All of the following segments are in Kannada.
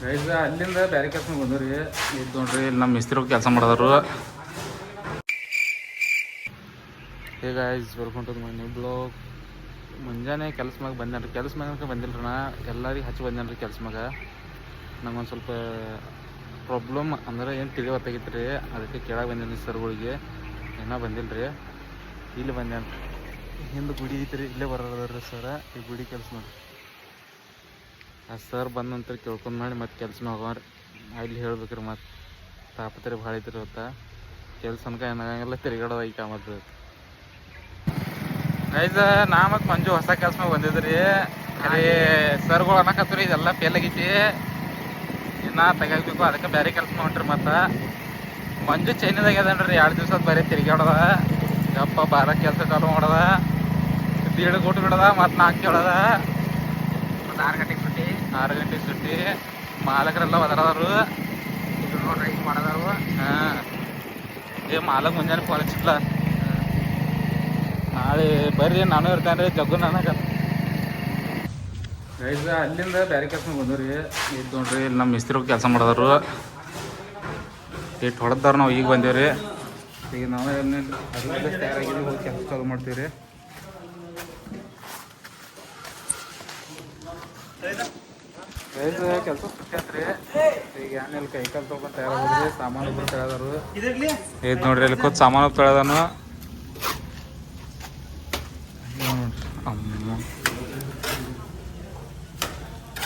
ಗೈಸ್ ಅಲ್ಲಿಂದ ಬೇರೆ ಕೆಲಸ ಬಂದ್ರಿ ಇದು ನೋಡ್ರಿ ಇಲ್ಲಿ ನಮ್ಮ ಮಿಸ್ತ್ರಿ ಕೆಲಸ ಮಾಡೋರು. Hey guys welcome to my new blog. ಮುಂಜಾನೆ ಕೆಲಸ ಮ್ಯಾಗ ಬಂದೇನ್ರಿ, ಕೆಲಸ ಮ್ಯಾಗ ಬಂದಿಲ್ರಿ ನಾ ಎಲ್ಲರಿಗೆ ಹಚ್ಚಿ ಬಂದೇನ್ರಿ ಕೆಲಸ ಮ್ಯಾಗ. ನಂಗೊಂದು ಸ್ವಲ್ಪ ಪ್ರಾಬ್ಲಮ್ ಅಂದ್ರೆ ಏನು ತಿಳಿವತ್ತಾಗಿತ್ತು ರೀ, ಅದಕ್ಕೆ ಕೇಳಕ್ಕೆ ಬಂದೇನಿ ಸರ್ಗಳಿಗೆ. ಇನ್ನೂ ಬಂದಿಲ್ಲ ರೀ, ಇಲ್ಲಿ ಬಂದೇನು ಹಿಂದೆ ಗುಡಿ ಐತ್ರಿ, ಇಲ್ಲೇ ಬರೋದ್ರಿ ಸರ. ಈ ಗುಡಿ ಕೆಲಸ ಮಾಡಿ ಆ ಸರ್ ಬಂದ ನಂತರ ಕೇಳ್ಕೊಂಡು ಮಾಡಿ ಮತ್ತೆ ಕೆಲಸ ಹೋಗೋರಿ. ಅಲ್ಲಿ ಹೇಳ್ಬೇಕ್ರಿ ಮತ್ತು ತಾಪತ್ರೆ ಭಾಳ ಐತ್ರಿ ಇವತ್ತು. ಕೆಲಸ ಅನ್ಕ ಏನಾಗಂಗಿಲ್ಲ, ತಿರುಗಾಡೋದು ಐತೆ ಮತ್ತು ಗೈಸ್. ನಾ ಮತ್ತು ಮಂಜು ಹೊಸ ಕೆಲಸ ಮ್ಯಾಗ ಬಂದಿದ್ರಿ. ಖರೀ ಸರ್ಗಳು ಅನ್ನಕತ್ರಿ ಇದೆಲ್ಲ ಫೇಲ್ ಆಗೈತಿ, ಇನ್ನೂ ತೆಗಿಬೇಕು, ಅದಕ್ಕೆ ಬೇರೆ ಕೆಲಸ ಹೊಂಟ್ರಿ. ಮತ್ತು ಮಂಜು ಚೈನದಾಗ ಅದನ್ರಿ 2 ದಿವ್ಸದ ಬರೀ ತಿರುಗಾಡೋದ, ಗಪ್ಪ ಬಾರ ಕೆಲಸ ಚಾಲು ಮಾಡೋದ, ದೀಡ್ ಕೊಟ್ಟು ಬಿಡೋದ, ಮತ್ತು 4 ಕೇಳೋದ, ಮತ್ತು 6 ಗಂಟೆಗೆ ಸುಟ್ಟಿ. 6 ಗಂಟೆಗೆ ಸುಟ್ಟಿ. ಮಾಲಕರೆಲ್ಲ ಒದರದವರು ನೋಡ್ರಿ, ಹಿಂಗೆ ಮಾಡೋದಾರು. ಹಾಂ, ಏ ಮಾಲಕ್ ಮುಂಜಾನೆ ಫೋನ್ ಹಚ್ಚಿಲ್ಲ, ನಾಳೆ ಬರ್ರಿ ನಾನು ಇರ್ತೇನೆ ರೀ ಜಗ್ಗು ನನಗೆ. ಗೈಸ್ ಅಲ್ಲಿಂದ ಬೇರೆ ಕೆಲಸ ಬಂದ್ರಿ. ಇದು ನೋಡ್ರಿ ಇಲ್ಲಿ ನಮ್ಮ ಮಿಸ್ತ್ರಿ ಕೆಲಸ ಮಾಡೋರು. ಇಟ್ಟು ಹೊಡೆದವ್ರು ನಾವು ಈಗ ಬಂದೇವ್ರಿ. ಈಗ ನಾವು ತಯಾರಾಗಿದ್ದೀವಿ, ಹೋಗಿ ಕೆಲಸ ಚಾಲು ಮಾಡ್ತೀವಿ ರೀ. ಗೈಸ್ ಕೆಲಸ ಸುಟ್ಟಾತ್ರಿ. ಈಗ ಏನಿಲ್ಲ, ಕೈ ಕಾಲು ತೊಗೊಂಡು ತಯಾರಾಗೋದ್ರಿ. ಸಾಮಾನು ಒಬ್ಬರು ತಯಾರದಾರು. ಇದು ನೋಡ್ರಿ ಇಲ್ಲಿ ಕೂತ್ ಸಾಮಾನು ತೊಳೆದನು.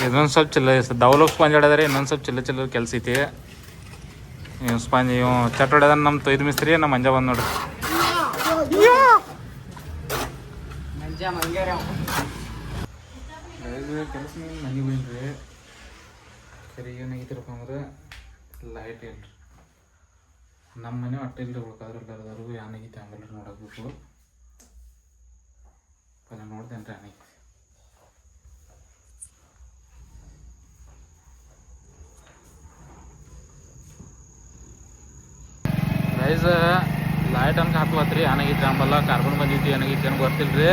ಇನ್ನೊಂದು ಸ್ವಲ್ಪ ಚಿಲ್ಲ ದೌಲಕ್ ಸ್ಪಾಂಜ್ ಹೊಡೆದ್ರಿ, ಇನ್ನೊಂದು ಸ್ವಲ್ಪ ಚಿಲ್ಲ ಕೆಲಸ ಐತಿ. ಇವ್ ಸ್ಪಾಂಜ್ ಇವ್ ಚಟ್ ಹೊಡೆದ ನಮ್ಮ ತೊಯ್ದು ಮಿಸ್ತ್ರಿ. ನಮ್ಮ ಮಂಜ ಬಂದು ನೋಡ್ರಿ. ಕೆಲಸ ಮನೆ ಬನ್ರಿ. ಸರಿ ಏನಾಗೈತಿರಪ್ಪ ಅಂದ್ರೆ ಲೈಟ್ ಇಲ್ರಿ, ನಮ್ಮ ಮನೆ ಒಟ್ಟು ಇಲ್ರಿ, ಉಳ್ಕಾದ್ರೆ ಎಲ್ಲರದಾರು. ಏನಾಗೈತಿ ಆಮೇಲೆ ನೋಡಬೇಕು. ಪಲ್ಲ ನೋಡ್ತೇನೆ ರೀ ಏನಾಗೈತಿ. ಗೈಸ್ ಲೈಟ್ ಅನ್ಕ ಹಾಕುವತ್ರಿ, ಏನಾಗೈತಿ ಅಂಬಲ್ಲ, ಕಾರ್ಬನ್ ಬಂದೈತಿ, ಏನಾಗೈತಿ ಏನು ಗೊತ್ತಿಲ್ಲ ರೀ.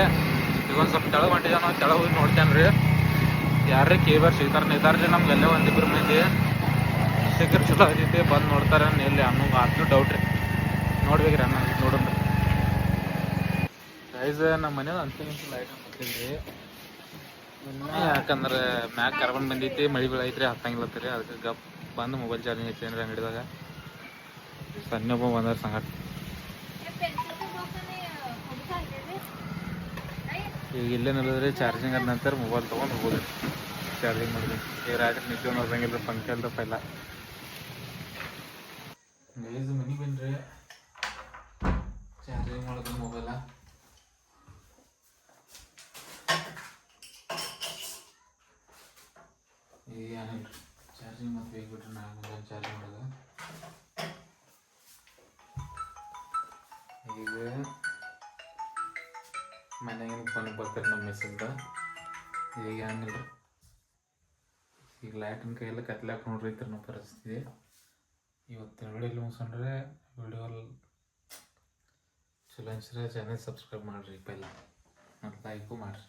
ಈಗ ಒಂದು ಸ್ವಲ್ಪ ತೆಳಗೆ ಹೊಂಟಿದ, ನಾವು ತೆಳಗೆ ಹೋಗಿ ನೋಡ್ತೇನೆ ರೀ. ಯಾರೇ ಕೇಬರ್ ಸಿಗ್ತಾರೆ ಇದ್ದಾರೆ ರೀ, ನಮ್ಗೆ ಎಲ್ಲೇ 1-2 ಮಂದಿ ಸಿಕ್ಕರೆ ಚಲೋ ಆಗೈತಿ, ಬಂದು ನೋಡ್ತಾರೆ ಎಲ್ಲಿ ಅನ್ನೋದು ಆದ್ರೂ ಡೌಟ್ ರೀ. ನೋಡ್ಬೇಕ್ರಿ ಅನ್ನ ನೋಡೋಣ ಗೈಸ್. ನಮ್ಮ ಮನೇಲಿ ಅಂತಿನ ಲೈಟ್ ಹಾಕ್ತಿಲ್ಲ ರೀ, ಯಾಕಂದ್ರೆ ಮ್ಯಾಗ ಕಾರ್ಬನ್ ಬಂದೈತಿ, ಮಳೆ ಬೀಳೈತ್ರಿ, ಹತ್ತಂಗಿಲ್ಲತ್ರಿ. ಅದಕ್ಕೆ ಗಪ್ ಬಂದು ಮೊಬೈಲ್ ಚಾರ್ಜಿಂಗ್ ಐತಿ ಏನ್ರಿ ಅಂಗಡಿದಾಗ. ಸಣ್ಣೊಬ್ಬ ಬಂದಾರ ಸಂಗಟ. ಈಗ ಇಲ್ಲೇ ನಿಲ್ಲದ್ರಿ, ಚಾರ್ಜಿಂಗ್ ಆದ ನಂತರ ಮೊಬೈಲ್ ತೊಗೊಂಡು ಹೋಗೋದ್ರಿ, ಚಾರ್ಜಿಂಗ್ ಮಾಡಿದ್ರಿ. ಈಗ ರಾತ್ರಿ ನಿದ್ದೆ ನೋಡ್ದಂಗಿಲ್ಲ, ಪಂಖೆ ಅಲ್ದ ಪೈಲ. ಗೈಸ್ ಮನೆಗೆ ಬನ್ರಿ, ಚಾರ್ಜಿಂಗ್ ಮಾಡೋದು ಮೊಬೈಲ. ಈಗ ಏನಿಲ್ರಿ, ಚಾರ್ಜಿಂಗ್ ಮತ್ತು ಬೇಗ ಬಿಟ್ರೆ ನಾನು ಮೊಬೈಲ್ ಚಾರ್ಜ್ ಮಾಡೋದು. ಈಗ ಮನೆಗೆ ಫೋನ್ ಬರ್ತಾರೆ ನಮ್ಮ ಮೆಸೇಜ್ದ. ಈಗ ಏನಿಲ್ಲ, ಈಗ ಲೈಟಿನ ಕೈಯೆಲ್ಲ ಕತ್ಲೆ ಹಾಕಿ ನೋಡ್ರಿ ನಮ್ಮ ಪರಿಸ್ಥಿತಿ. ಇವತ್ತು ವಿಡಿಯೋ ಮುಗಿಸ್ಕೊಂಡ್ರೆ ವಿಡಿಯೋ ಚಲೋ ಅನ್ಸಿದ್ರೆ ಚಾನಲ್ ಸಬ್ಸ್ಕ್ರೈಬ್ ಮಾಡಿರಿ, ಪೈಲ ಮತ್ತು ಲೈಕು ಮಾಡಿರಿ.